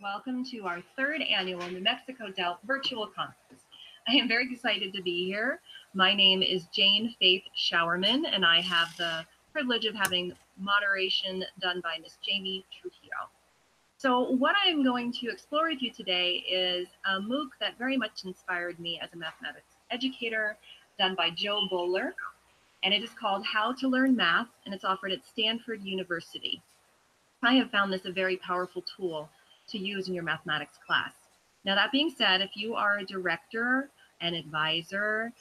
Welcome to our third annual New Mexico Delp virtual conference. I am very excited to be here. My name is Jane Faith Showerman, and I have the privilege of having moderation done by Miss Jamie Trujillo. So what I'm going to explore with you today is a MOOC that very much inspired me as a mathematics educator, done by Joe Boaler, and it is called How to Learn Math, and it's offered at Stanford University. I have found this a very powerful tool to use in your mathematics class. Now, that being said, if you are a director, an advisor,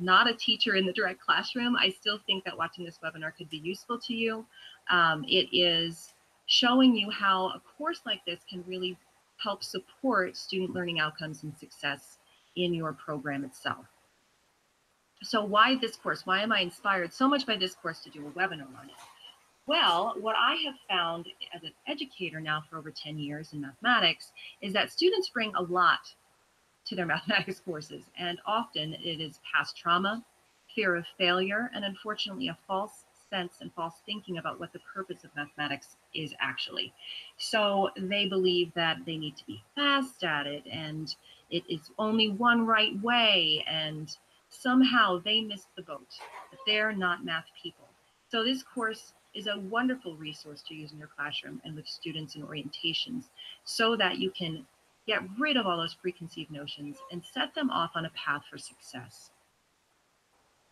not a teacher in the direct classroom, I still think that watching this webinar could be useful to you. It is showing you how a course like this can really help support student learning outcomes and success in your program itself. So why this course? Why am I inspired so much by this course to do a webinar on it? Well, what I have found as an educator now for over 10 years in mathematics is that students bring a lot to their mathematics courses, and often it is past trauma, fear of failure, and unfortunately a false sense and false thinking about what the purpose of mathematics is actually. So they believe that they need to be fast at it, and it is only one right way, and somehow they missed the boat, that they're not math people. So this course is a wonderful resource to use in your classroom and with students in orientations so that you can get rid of all those preconceived notions and set them off on a path for success.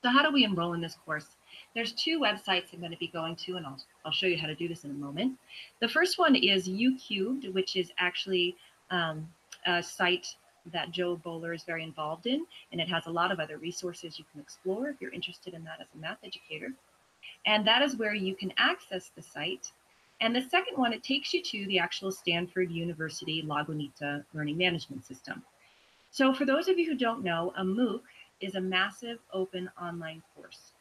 So how do we enroll in this course? There's two websites I'm going to be going to, and I'll show you how to do this in a moment. The first one is UCubed, which is actually a site that Joe Boaler is very involved in, and it has a lot of other resources you can explore if you're interested in that as a math educator. And that is where you can access the site. And the second one, it takes you to the actual Stanford University Lagunitas Learning Management System. So for those of you who don't know, a MOOC is a massive open online course.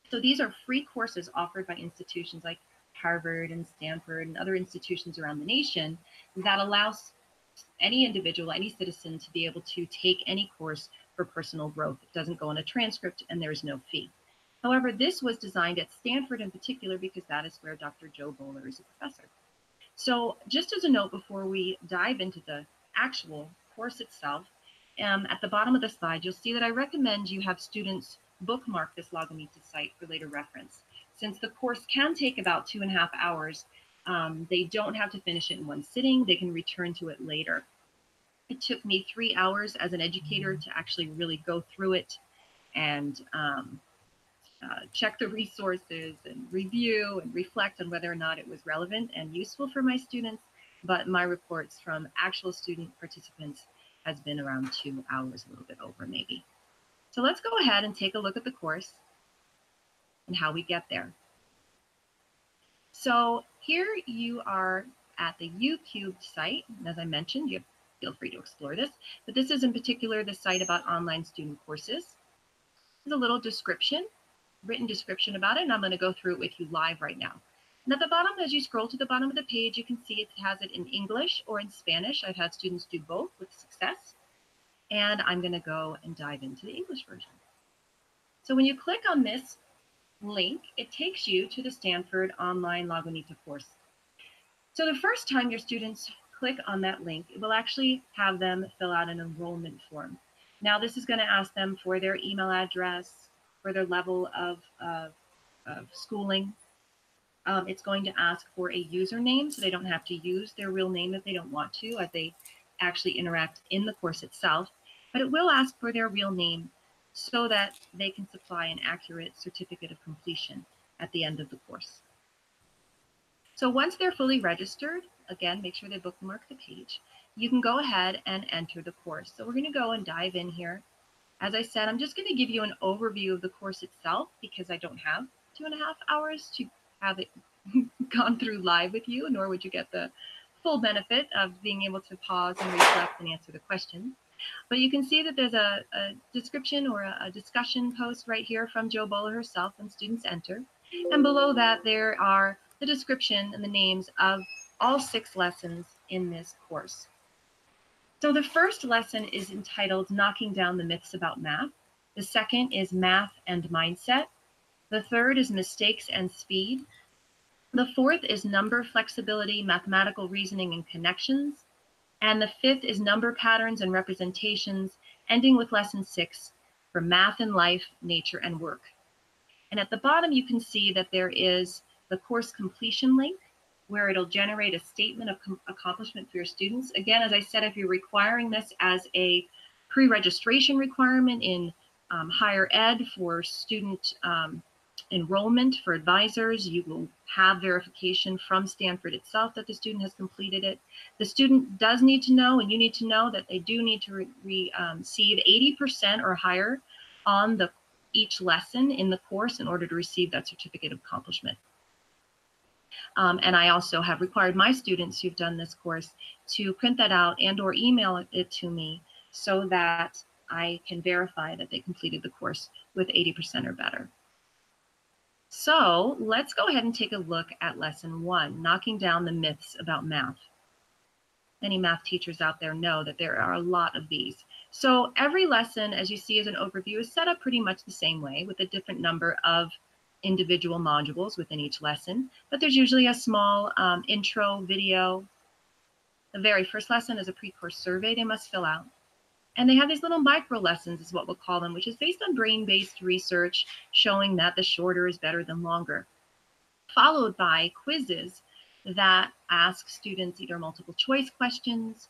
So these are free courses offered by institutions like Harvard and Stanford and other institutions around the nation that allows any individual, any citizen to be able to take any course for personal growth. It doesn't go on a transcript and there's no fee. However, this was designed at Stanford in particular because that is where Dr. Joe Boaler is a professor. So just as a note before we dive into the actual course itself, at the bottom of the slide, you'll see that I recommend you have students bookmark this Lagunitas site for later reference. Since the course can take about 2.5 hours, they don't have to finish it in one sitting. They can return to it later. It took me 3 hours as an educator to actually really go through it and check the resources and review and reflect on whether or not it was relevant and useful for my students. But my reports from actual student participants has been around 2 hours, a little bit over maybe. So let's go ahead and take a look at the course and how we get there. So here you are at the UCubed site. And as I mentioned, you feel free to explore this, but this is in particular the site about online student courses. There's a little description, written description about it, and I'm going to go through it with you live right now. And at the bottom, as you scroll to the bottom of the page, you can see it has it in English or in Spanish. I've had students do both with success. And I'm going to go and dive into the English version. So when you click on this link, it takes you to the Stanford Online Lagunitas course. So the first time your students click on that link, it will actually have them fill out an enrollment form. Now, this is going to ask them for their email address, for their level of schooling. It's going to ask for a username, so they don't have to use their real name if they don't want to, as they actually interact in the course itself. But it will ask for their real name so that they can supply an accurate certificate of completion at the end of the course. So once they're fully registered, again, make sure they bookmark the page, you can go ahead and enter the course. So we're going to go and dive in here. As I said, I'm just going to give you an overview of the course itself because I don't have 2.5 hours to have it gone through live with you, nor would you get the full benefit of being able to pause and reflect and answer the questions. But you can see that there's a description or a discussion post right here from Joe Boaler herself when students enter. And below that, there are the description and the names of all 6 lessons in this course. So the first lesson is entitled Knocking Down the Myths About Math. The second is Math and Mindset. The third is Mistakes and Speed. The fourth is number flexibility, mathematical reasoning, and connections. And the fifth is number patterns and representations, ending with lesson 6 for math and life, nature, and work. And at the bottom, you can see that there is the course completion link, where it'll generate a statement of accomplishment for your students. Again, as I said, if you're requiring this as a pre-registration requirement in higher ed for student enrollment for advisors, you will have verification from Stanford itself that the student has completed it. The student does need to know, and you need to know, that they do need to receive 80% or higher on each lesson in the course in order to receive that certificate of accomplishment. And I also have required my students who've done this course to print that out and or email it to me so that I can verify that they completed the course with 80% or better. So let's go ahead and take a look at lesson 1, knocking down the myths about math. Many math teachers out there know that there are a lot of these. So every lesson, as you see as an overview, is set up pretty much the same way with a different number of individual modules within each lesson, but there's usually a small intro video. The very first lesson is a pre-course survey they must fill out. And they have these little micro lessons, is what we'll call them, which is based on brain-based research showing that the shorter is better than longer, followed by quizzes that ask students either multiple choice questions,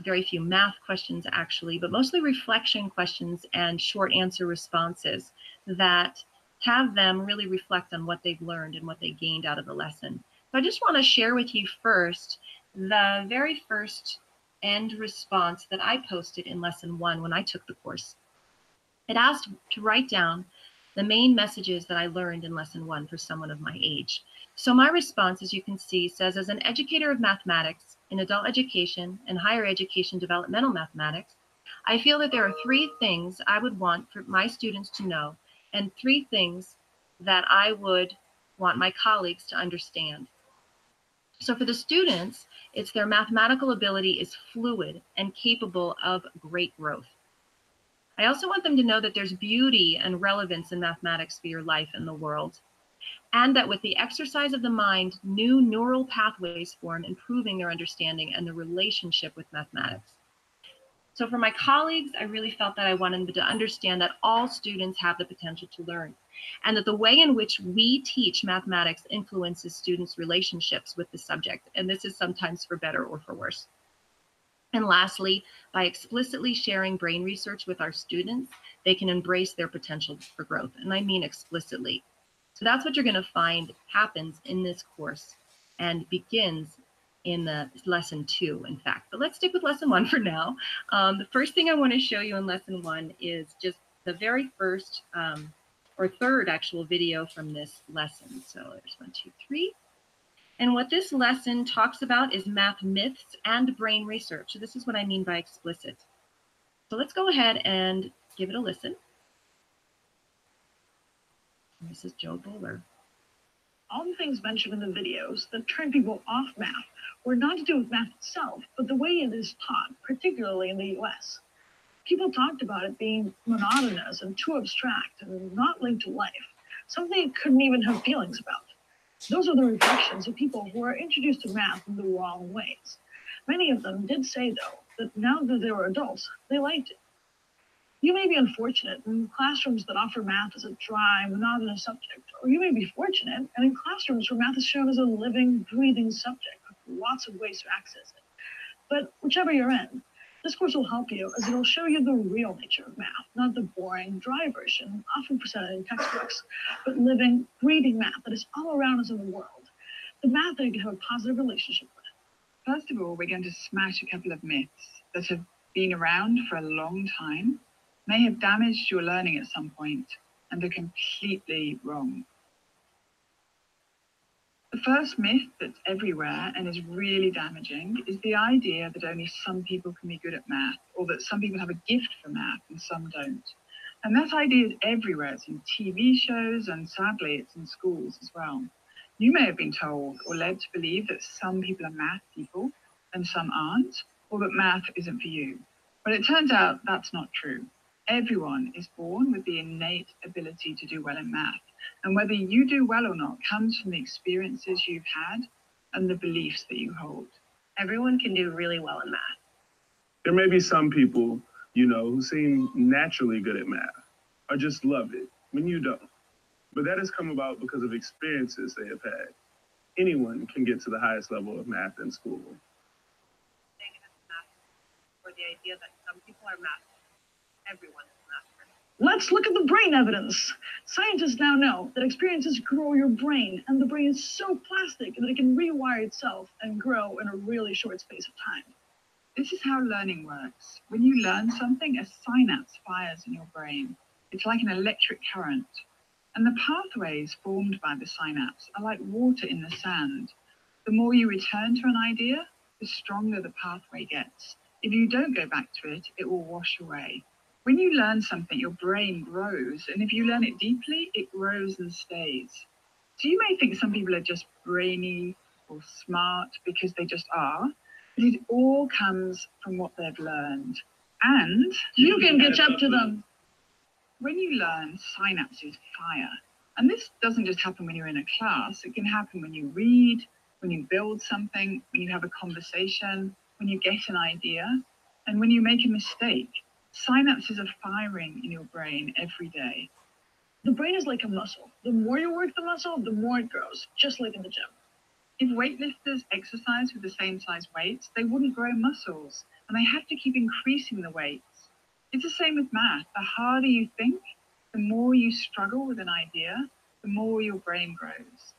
very few math questions actually, but mostly reflection questions and short answer responses that have them really reflect on what they've learned and what they gained out of the lesson. So I just want to share with you first the very first end response that I posted in lesson 1 when I took the course. It asked to write down the main messages that I learned in lesson 1 for someone of my age. So my response, as you can see, says, as an educator of mathematics in adult education and higher education developmental mathematics, I feel that there are 3 things I would want for my students to know and 3 things that I would want my colleagues to understand. So for the students, it's their mathematical ability is fluid and capable of great growth. I also want them to know that there's beauty and relevance in mathematics for your life and the world, and that with the exercise of the mind, new neural pathways form, improving their understanding and the relationship with mathematics. So for my colleagues, I really felt that I wanted them to understand that all students have the potential to learn, and that the way in which we teach mathematics influences students' relationships with the subject, and this is sometimes for better or for worse. And lastly, by explicitly sharing brain research with our students, they can embrace their potential for growth, and I mean explicitly. So that's what you're going to find happens in this course and begins in the lesson 2, in fact. But let's stick with lesson 1 for now. The first thing I want to show you in lesson 1 is just the very first or third actual video from this lesson. So there's 1, 2, 3. And what this lesson talks about is math myths and brain research. So this is what I mean by explicit. So let's go ahead and give it a listen. And this is Joe Boaler. All the things mentioned in the videos that turn people off math were not to do with math itself, but the way it is taught, particularly in the US. People talked about it being monotonous and too abstract and not linked to life, something it couldn't even have feelings about. Those are the reflections of people who are introduced to math in the wrong ways. Many of them did say, though, that now that they were adults, they liked it. You may be unfortunate in classrooms that offer math as a dry, monotonous subject, or you may be fortunate and in classrooms where math is shown as a living, breathing subject with lots of ways to access it. But whichever you're in, this course will help you as it'll show you the real nature of math, not the boring, dry version often presented in textbooks, but living, breathing math that is all around us in the world, the math that you can have a positive relationship with. First of all, we're going to smash a couple of myths that have been around for a long time, may have damaged your learning at some point, and are completely wrong. The first myth that's everywhere and is really damaging is the idea that only some people can be good at math, or that some people have a gift for math and some don't. And that idea is everywhere. It's in TV shows, and sadly, it's in schools as well. You may have been told or led to believe that some people are math people and some aren't, or that math isn't for you. But it turns out that's not true. Everyone is born with the innate ability to do well in math, And whether you do well or not comes from the experiences you've had and the beliefs that you hold. Everyone can do really well in math. There may be some people, you know, who seem naturally good at math or just love it when you don't. But that has come about because of experiences they have had. Anyone can get to the highest level of math in school. Or the idea that some people are math, everyone is math. Let's look at the brain evidence. Scientists now know that experiences grow your brain, and the brain is so plastic that it can rewire itself and grow in a really short space of time. This is how learning works. When you learn something, a synapse fires in your brain. It's like an electric current. And the pathways formed by the synapse are like water in the sand. The more you return to an idea, the stronger the pathway gets. If you don't go back to it, it will wash away. When you learn something, your brain grows, and if you learn it deeply, it grows and stays. So you may think some people are just brainy or smart because they just are, but it all comes from what they've learned. And You can catch up to them. when you learn, synapses fire. And this doesn't just happen when you're in a class, it can happen when you read, when you build something, when you have a conversation, when you get an idea, and when you make a mistake. Synapses are firing in your brain every day. The brain is like a muscle. The more you work the muscle, the more it grows, just like in the gym. If weightlifters exercise with the same size weights, they wouldn't grow muscles, and they have to keep increasing the weights. It's the same with math. The harder you think, the more you struggle with an idea, the more your brain grows.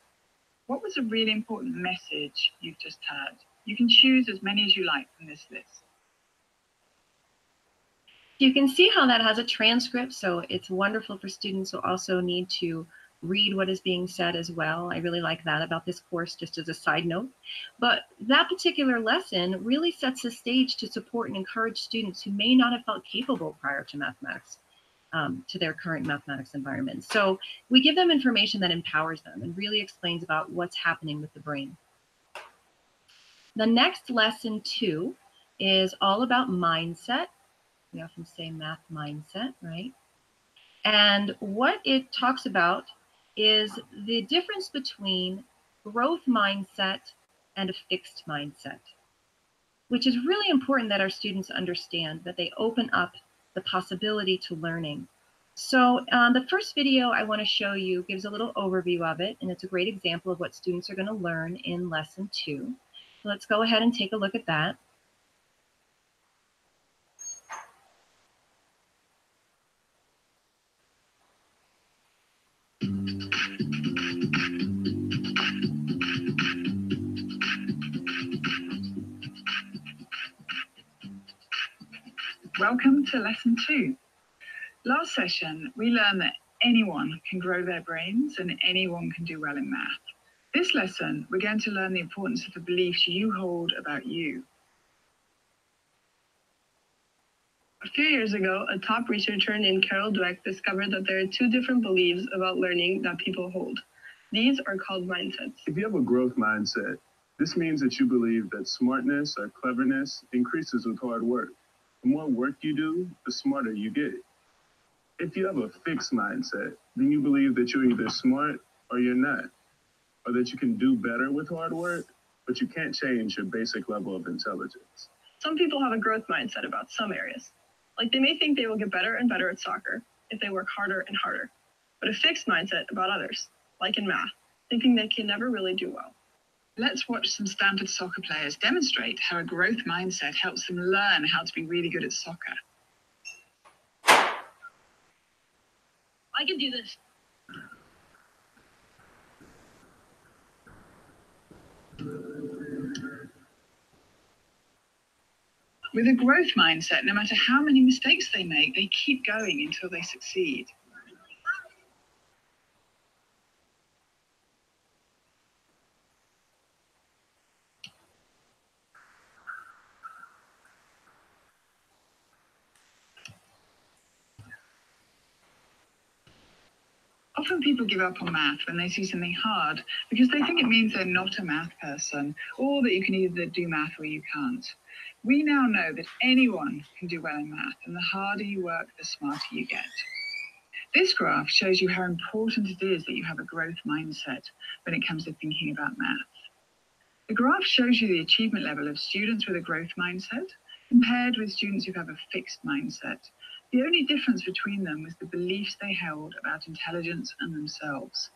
What was a really important message you've just heard? You can choose as many as you like from this list. You can see how that has a transcript, so it's wonderful for students who also need to read what is being said as well. I really like that about this course, just as a side note. But that particular lesson really sets the stage to support and encourage students who may not have felt capable prior to mathematics, to their current mathematics environment. So we give them information that empowers them and really explains about what's happening with the brain. The next lesson 2 is all about mindset. We often say math mindset, right? And what it talks about is the difference between growth mindset and a fixed mindset, which is really important that our students understand, that they open up the possibility to learning. So the first video I want to show you gives a little overview of it, and it's a great example of what students are going to learn in lesson 2. So let's go ahead and take a look at that. Welcome to lesson 2. Last session, we learned that anyone can grow their brains and anyone can do well in math. This lesson, we're going to learn the importance of the beliefs you hold about you. A few years ago, a top researcher named Carol Dweck discovered that there are 2 different beliefs about learning that people hold. These are called mindsets. If you have a growth mindset, this means that you believe that smartness or cleverness increases with hard work. The more work you do, the smarter you get. If you have a fixed mindset, then you believe that you're either smart or you're not, or that you can do better with hard work, but you can't change your basic level of intelligence. Some people have a growth mindset about some areas. Like they may think they will get better and better at soccer if they work harder and harder, but a fixed mindset about others, like in math, thinking they can never really do well. Let's watch some Stanford soccer players demonstrate how a growth mindset helps them learn how to be really good at soccer. I can do this. With a growth mindset, no matter how many mistakes they make, they keep going until they succeed. Often people give up on math when they see something hard because they think it means they're not a math person, or that you can either do math or you can't. We now know that anyone can do well in math, and the harder you work, the smarter you get. This graph shows you how important it is that you have a growth mindset when it comes to thinking about math. The graph shows you the achievement level of students with a growth mindset compared with students who have a fixed mindset. The only difference between them was the beliefs they held about intelligence and themselves.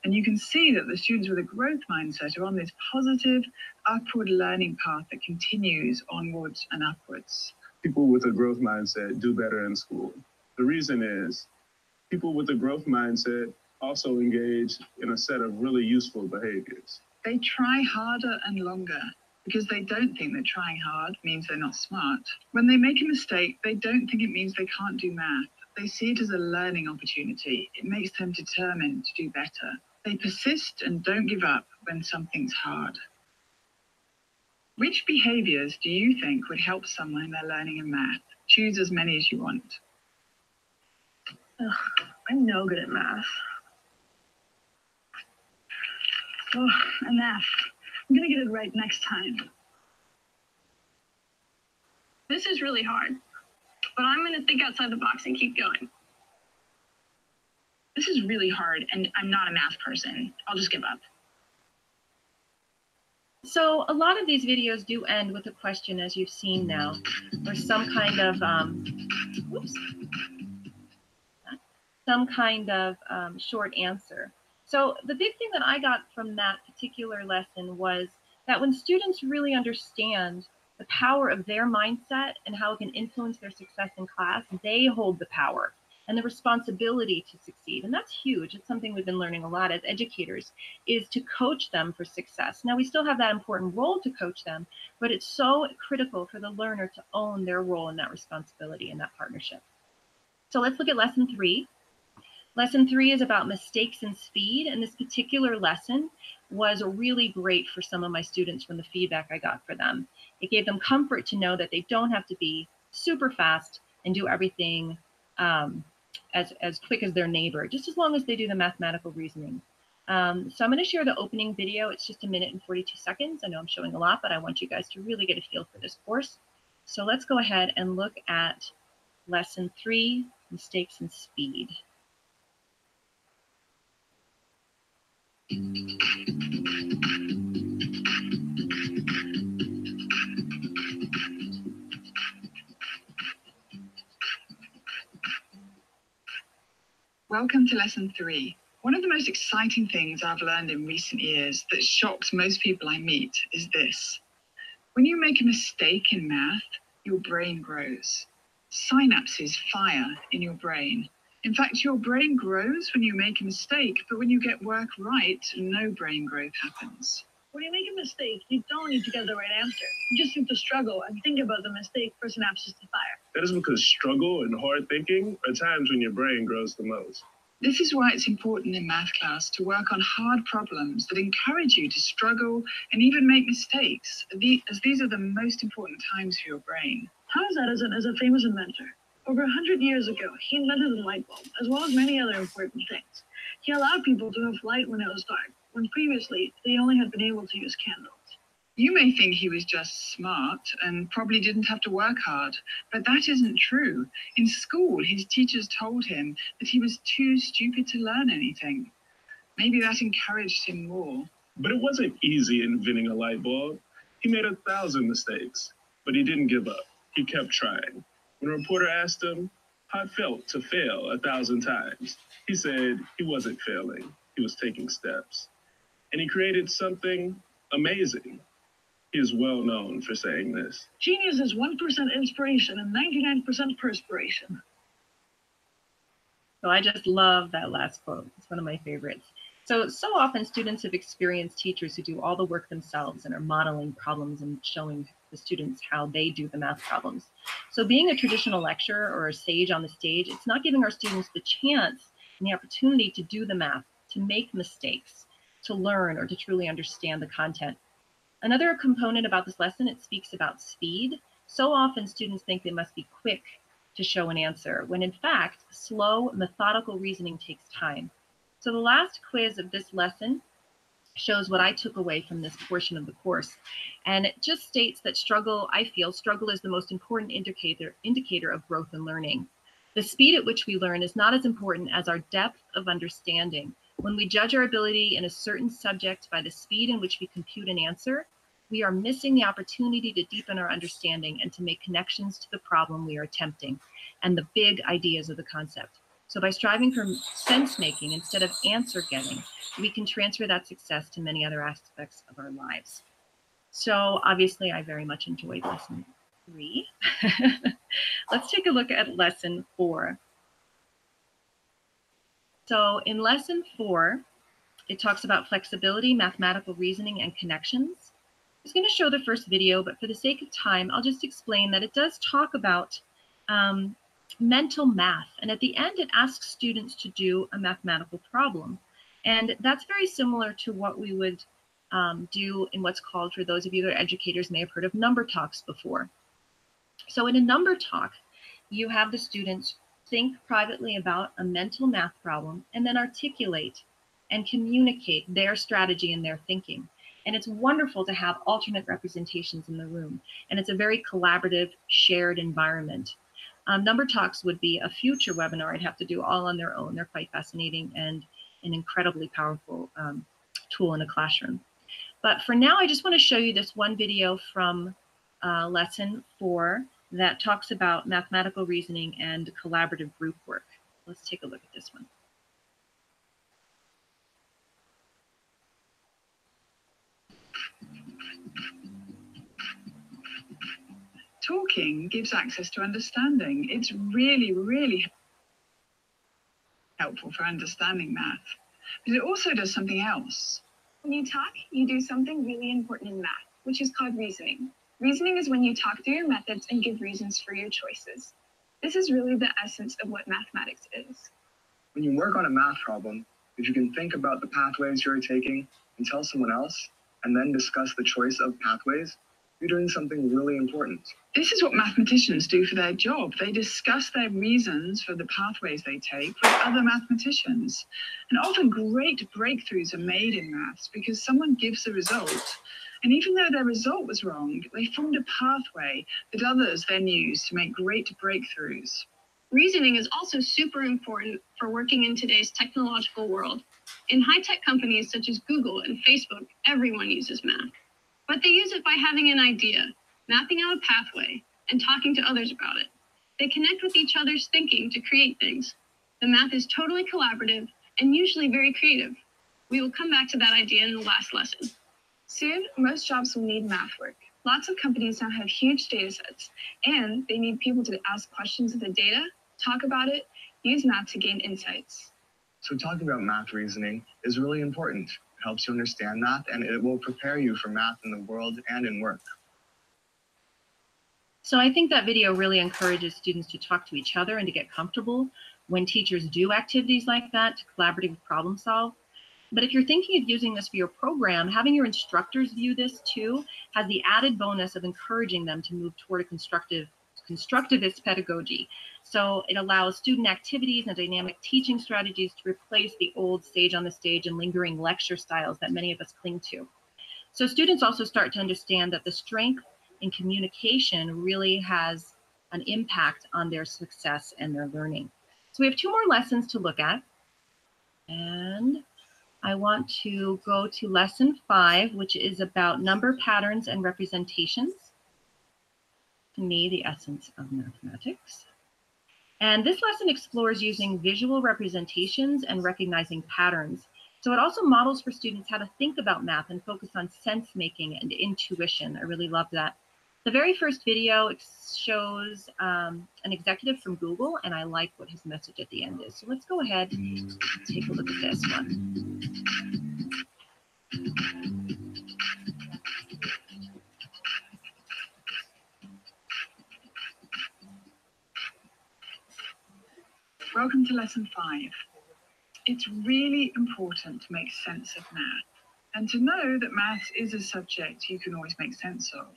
And you can see that the students with a growth mindset are on this positive, upward learning path that continues onwards and upwards. People with a growth mindset do better in school. The reason is people with a growth mindset also engage in a set of really useful behaviors. They try harder and longer because they don't think that trying hard means they're not smart. When they make a mistake, they don't think it means they can't do math. They see it as a learning opportunity. It makes them determined to do better. They persist and don't give up when something's hard. Which behaviors do you think would help someone in their learning in math? Choose as many as you want. Ugh, I'm no good at math. Oh, and F. I'm gonna get it right next time. This is really hard, but I'm gonna think outside the box and keep going. This is really hard, and I'm not a math person. I'll just give up. So a lot of these videos do end with a question, as you've seen now, or some kind of, short answer. So the big thing that I got from that particular lesson was that when students really understand the power of their mindset and how it can influence their success in class, they hold the power and the responsibility to succeed. And that's huge. It's something we've been learning a lot as educators, is to coach them for success. Now, we still have that important role to coach them, but it's so critical for the learner to own their role in that responsibility and that partnership. So let's look at lesson 3. Lesson 3 is about mistakes and speed. And this particular lesson was really great for some of my students from the feedback I got for them. It gave them comfort to know that they don't have to be super fast and do everything as quick as their neighbor, just as long as they do the mathematical reasoning. So I'm going to share the opening video. It's just 1 minute and 42 seconds. I know I'm showing a lot, but I want you guys to really get a feel for this course. So let's go ahead and look at lesson 3, mistakes and speed. Welcome to lesson 3. One of the most exciting things I've learned in recent years that shocks most people I meet is this. When you make a mistake in math, your brain grows. Synapses fire in your brain. In fact, your brain grows when you make a mistake, but when you get work right, no brain growth happens. When you make a mistake, you don't need to get the right answer. You just need to struggle and think about the mistake for synapses to fire. That is because struggle and hard thinking are times when your brain grows the most. This is why it's important in math class to work on hard problems that encourage you to struggle and even make mistakes, as these are the most important times for your brain. Thomas Edison is a famous inventor. Over 100 years ago, he invented the light bulb, as well as many other important things. He allowed people to have light when it was dark, when previously they only had been able to use candles. You may think he was just smart and probably didn't have to work hard, but that isn't true. In school, his teachers told him that he was too stupid to learn anything. Maybe that encouraged him more. But it wasn't easy inventing a light bulb. He made 1,000 mistakes, but he didn't give up. He kept trying. When a reporter asked him how it felt to fail 1,000 times, he said he wasn't failing. He was taking steps. And he created something amazing. He is well known for saying this. Genius is 1% inspiration and 99% perspiration. So I just love that last quote. It's one of my favorites. So often students have experienced teachers who do all the work themselves and are modeling problems and showing the students how they do the math problems. So being a traditional lecturer or a sage on the stage, it's not giving our students the chance and the opportunity to do the math, to make mistakes, to learn, or to truly understand the content. Another component about this lesson, it speaks about speed. So often students think they must be quick to show an answer, when in fact, slow, methodical reasoning takes time. So the last quiz of this lesson shows what I took away from this portion of the course. And it just states that I feel struggle is the most important indicator of growth and learning. The speed at which we learn is not as important as our depth of understanding. When we judge our ability in a certain subject by the speed in which we compute an answer, we are missing the opportunity to deepen our understanding and to make connections to the problem we are attempting and the big ideas of the concept. So by striving for sense making instead of answer getting, we can transfer that success to many other aspects of our lives. So obviously I very much enjoyed lesson 3. Let's take a look at lesson 4. So in lesson 4, it talks about flexibility, mathematical reasoning, and connections. I was going to show the first video, but for the sake of time, I'll just explain that it does talk about mental math. And at the end, it asks students to do a mathematical problem. And that's very similar to what we would do in what's called, for those of you that are educators may have heard of number talks before. So in a number talk, you have the students think privately about a mental math problem and then articulate and communicate their strategy and their thinking. And it's wonderful to have alternate representations in the room. And it's a very collaborative, shared environment. Number talks would be a future webinar I'd have to do all on their own. They're quite fascinating and an incredibly powerful tool in a classroom. But for now, I just want to show you this one video from lesson 4 that talks about mathematical reasoning and collaborative group work. Let's take a look at this one. Talking gives access to understanding. It's really, really helpful for understanding math. But it also does something else. When you talk, you do something really important in math, which is called reasoning. Reasoning is when you talk through your methods and give reasons for your choices. This is really the essence of what mathematics is. When you work on a math problem, if you can think about the pathways you're taking and tell someone else, and then discuss the choice of pathways, you're doing something really important. This is what mathematicians do for their job. They discuss their reasons for the pathways they take with other mathematicians. And often great breakthroughs are made in maths because someone gives a result. And even though their result was wrong, they formed a pathway that others then use to make great breakthroughs. Reasoning is also super important for working in today's technological world. In high-tech companies such as Google and Facebook, everyone uses math. But they use it by having an idea, mapping out a pathway, and talking to others about it. They connect with each other's thinking to create things. The math is totally collaborative and usually very creative. We will come back to that idea in the last lesson. Soon, most jobs will need math work. Lots of companies now have huge data sets, and they need people to ask questions of the data, talk about it, use math to gain insights. So talking about math reasoning is really important. It helps you understand math, and it will prepare you for math in the world and in work. So I think that video really encourages students to talk to each other and to get comfortable when teachers do activities like that to collaboratively problem solve. But if you're thinking of using this for your program, having your instructors view this too has the added bonus of encouraging them to move toward a constructivist pedagogy. So it allows student activities and dynamic teaching strategies to replace the old sage on the stage and lingering lecture styles that many of us cling to. So students also start to understand that the strength in communication really has an impact on their success and their learning. So we have 2 more lessons to look at. And I want to go to lesson 5, which is about number patterns and representations. To me, the essence of mathematics. And this lesson explores using visual representations and recognizing patterns. So it also models for students how to think about math and focus on sense making and intuition. I really love that. The very first video shows an executive from Google, and I like what his message at the end is. So let's go ahead and take a look at this one. Welcome to lesson 5. It's really important to make sense of math and to know that math is a subject you can always make sense of.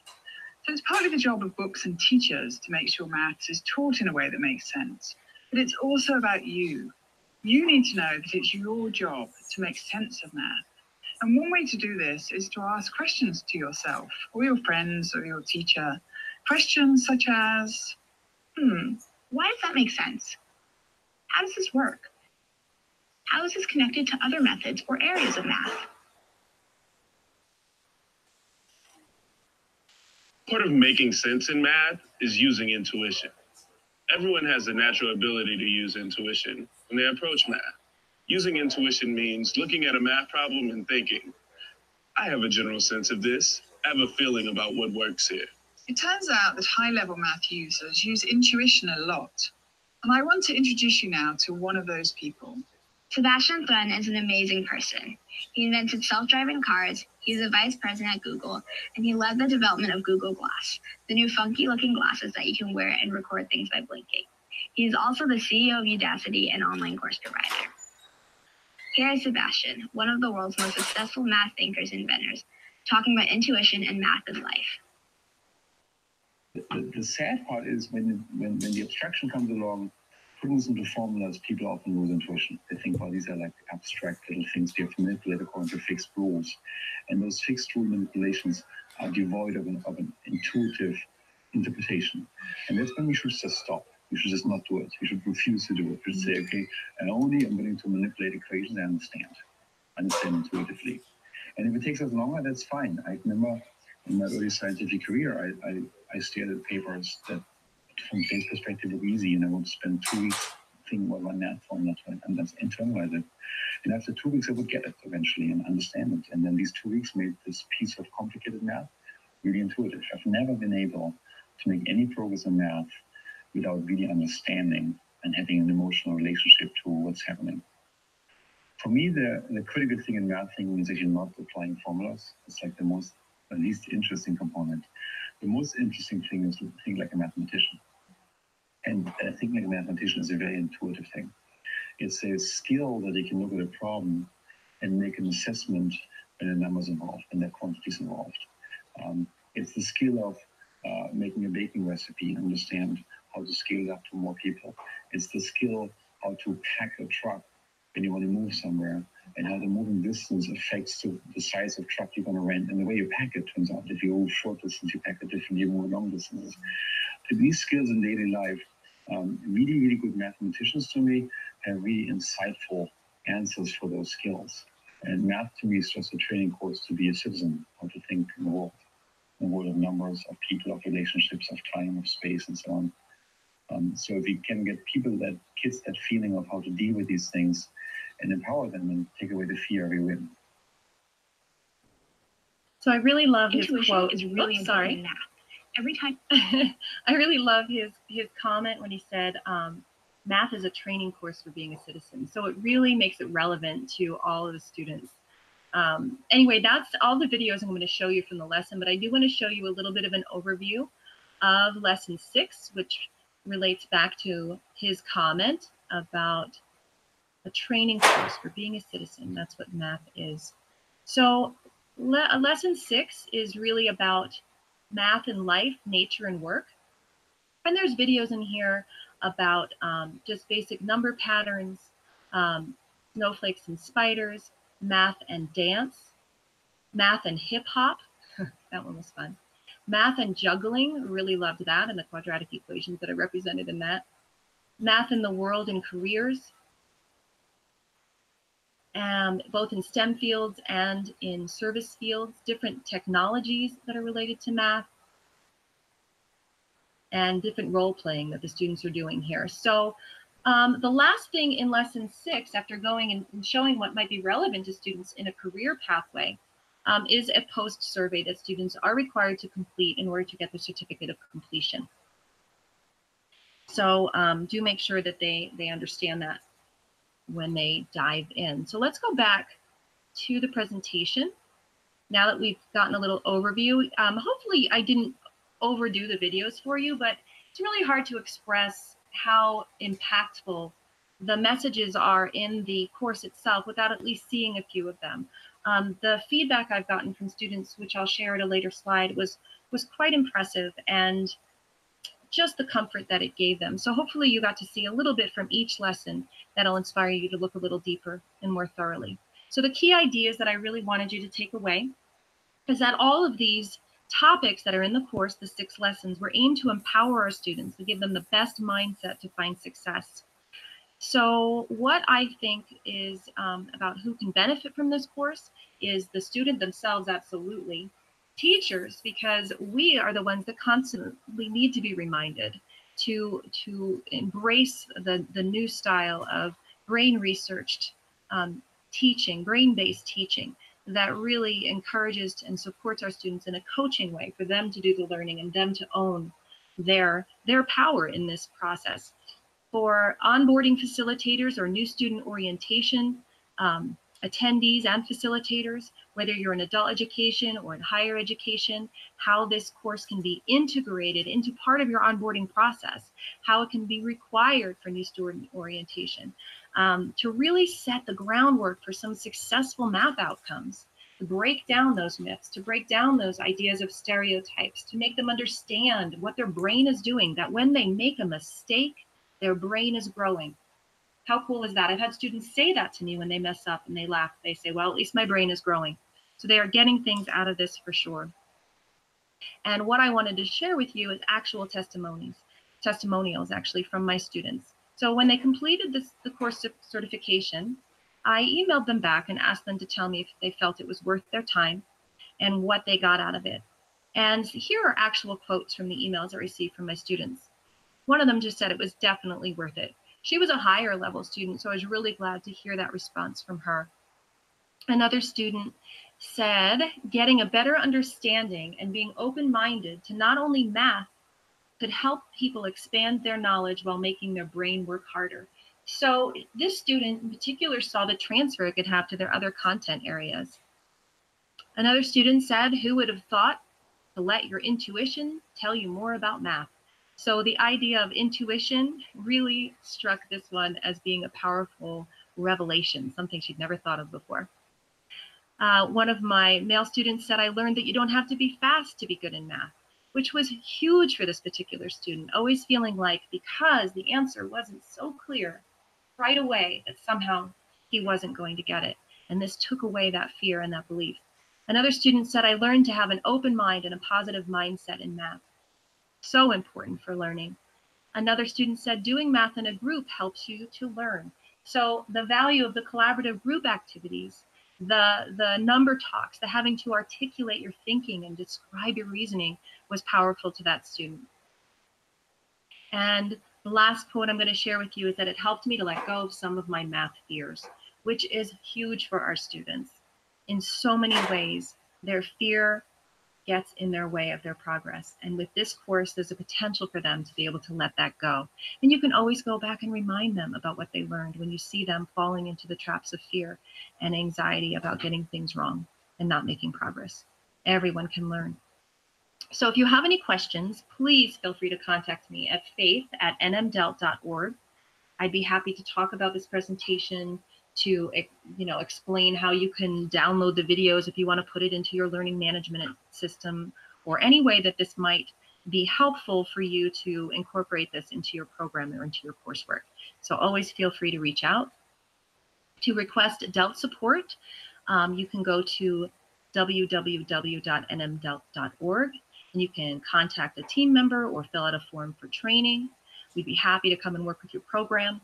So it's partly the job of books and teachers to make sure maths is taught in a way that makes sense, but it's also about you. You need to know that it's your job to make sense of math. And one way to do this is to ask questions to yourself or your friends or your teacher. Questions such as, Why does that make sense? How does this work? How is this connected to other methods or areas of math? Part of making sense in math is using intuition. Everyone has a natural ability to use intuition when they approach math. Using intuition means looking at a math problem and thinking, I have a general sense of this. I have a feeling about what works here. It turns out that high-level math users use intuition a lot. And I want to introduce you now to one of those people. Sebastian Thrun is an amazing person. He invented self-driving cars, he's a vice president at Google, and he led the development of Google Glass, the new funky-looking glasses that you can wear and record things by blinking. He is also the CEO of Udacity, an online course provider. Here is Sebastian, one of the world's most successful math thinkers and inventors, talking about intuition and math in life. The sad part is when the abstraction comes along, putting this into formulas, people often lose intuition. They think, well, these are like abstract little things you have to manipulate according to fixed rules. And those fixed rule manipulations are devoid of an intuitive interpretation. And that's when we should just stop. We should just not do it. We should refuse to do it. We should say, okay, I'm willing to manipulate equations I understand intuitively. And if it takes us longer, that's fine. I remember in my early scientific career, I stared at papers that from today's perspective look easy, and I would spend 2 weeks thinking about one math formula and that's internalize it. And after 2 weeks, I would get it eventually and understand it. And then these 2 weeks made this piece of complicated math really intuitive. I've never been able to make any progress in math without really understanding and having an emotional relationship to what's happening. For me, the critical thing in math thinking is actually not applying formulas. It's like the least interesting component. The most interesting thing is to think like a mathematician. And thinking like a mathematician is a very intuitive thing. It's a skill that you can look at a problem and make an assessment when the numbers involved and the quantities involved. It's the skill of making a baking recipe and understand how to scale it up to more people. It's the skill how to pack a truck when you want to move somewhere, and how the moving distance affects the size of truck you're going to rent. And the way you pack it turns out, if you move short distance, you pack it differently, you move long distances. These skills in daily life, really, really good mathematicians to me have really insightful answers for those skills. And math to me is just a training course to be a citizen, how to think in the world of numbers, of people, of relationships, of time, of space, and so on. So if we can get kids that feeling of how to deal with these things and empower them and take away the fear, we win. So I really love his Intuition quote. is really important in math. Every time. I really love his comment when he said, math is a training course for being a citizen. So it really makes it relevant to all of the students. Anyway, that's all the videos I'm going to show you from the lesson, but I do want to show you a little bit of an overview of lesson 6, which relates back to his comment about a training course for being a citizen. That's what math is. So lesson 6 is really about math in life, nature, and work. And there's videos in here about just basic number patterns, snowflakes and spiders, math and dance, math and hip hop. That one was fun. Math and juggling, really loved that, and the quadratic equations that are represented in that. Math in the world and careers, both in STEM fields and in service fields, different technologies that are related to math, and different role playing that the students are doing here. So the last thing in lesson 6, after going and showing what might be relevant to students in a career pathway, is a post survey that students are required to complete in order to get the certificate of completion. So do make sure that they understand that when they dive in. So let's go back to the presentation. Now that we've gotten a little overview, hopefully I didn't overdo the videos for you, but it's really hard to express how impactful the messages are in the course itself without at least seeing a few of them. The feedback I've gotten from students, which I'll share at a later slide, was quite impressive, and just the comfort that it gave them. So hopefully you got to see a little bit from each lesson that'll inspire you to look a little deeper and more thoroughly. So the key ideas that I really wanted you to take away is that all of these topics that are in the course, the 6 lessons, were aimed to empower our students, to give them the best mindset to find success. So what I think is about who can benefit from this course is the student themselves, absolutely. Teachers, because we are the ones that constantly need to be reminded to embrace the new style of brain researched teaching, brain-based teaching that really encourages and supports our students in a coaching way for them to do the learning and them to own their power in this process. For onboarding facilitators or new student orientation attendees and facilitators, whether you're in adult education or in higher education, how this course can be integrated into part of your onboarding process, how it can be required for new student orientation, to really set the groundwork for some successful math outcomes, to break down those myths, to break down those ideas of stereotypes, to make them understand what their brain is doing, that when they make a mistake, their brain is growing. How cool is that? I've had students say that to me when they mess up and they laugh. They say, well, at least my brain is growing. So they are getting things out of this for sure. And what I wanted to share with you is actual testimonials actually from my students. So when they completed the course certification, I emailed them back and asked them to tell me if they felt it was worth their time and what they got out of it. And here are actual quotes from the emails I received from my students. One of them just said it was definitely worth it. She was a higher level student, so I was really glad to hear that response from her. Another student said getting a better understanding and being open-minded to not only math could help people expand their knowledge while making their brain work harder. So this student in particular saw the transfer it could have to their other content areas. Another student said, who would have thought to let your intuition tell you more about math? So the idea of intuition really struck this one as being a powerful revelation, something she'd never thought of before. One of my male students said, I learned that you don't have to be fast to be good in math, which was huge for this particular student, always feeling like because the answer wasn't so clear right away that somehow he wasn't going to get it. And this took away that fear and that belief. Another student said, I learned to have an open mind and a positive mindset in math. So important for learning. Another student said, doing math in a group helps you to learn. So the value of the collaborative group activities, the number talks, the having to articulate your thinking and describe your reasoning was powerful to that student. And the last quote I'm going to share with you is that it helped me to let go of some of my math fears, which is huge for our students. In so many ways, their fear gets in their way of their progress. And with this course, there's a potential for them to be able to let that go. And you can always go back and remind them about what they learned when you see them falling into the traps of fear and anxiety about getting things wrong and not making progress. Everyone can learn. So if you have any questions, please feel free to contact me at faith@nmdelt.org. I'd be happy to talk about this presentation, to explain how you can download the videos if you want to put it into your learning management system, or any way that this might be helpful for you to incorporate this into your program or into your coursework. So always feel free to reach out. To request DELT support, you can go to www.nmdelt.org and you can contact a team member or fill out a form for training. We'd be happy to come and work with your program.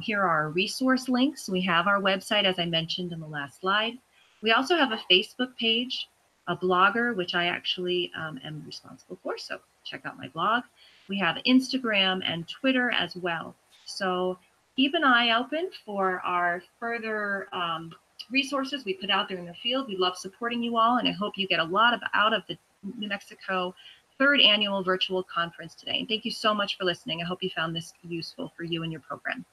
Here are our resource links. We have our website, as I mentioned in the last slide. We also have a Facebook page, a blogger, which I actually am responsible for, so check out my blog. We have Instagram and Twitter as well. So keep an eye open for our further resources we put out there in the field. We love supporting you all, and I hope you get a lot out of the New Mexico 3rd Annual Virtual Conference today. And thank you so much for listening. I hope you found this useful for you and your program.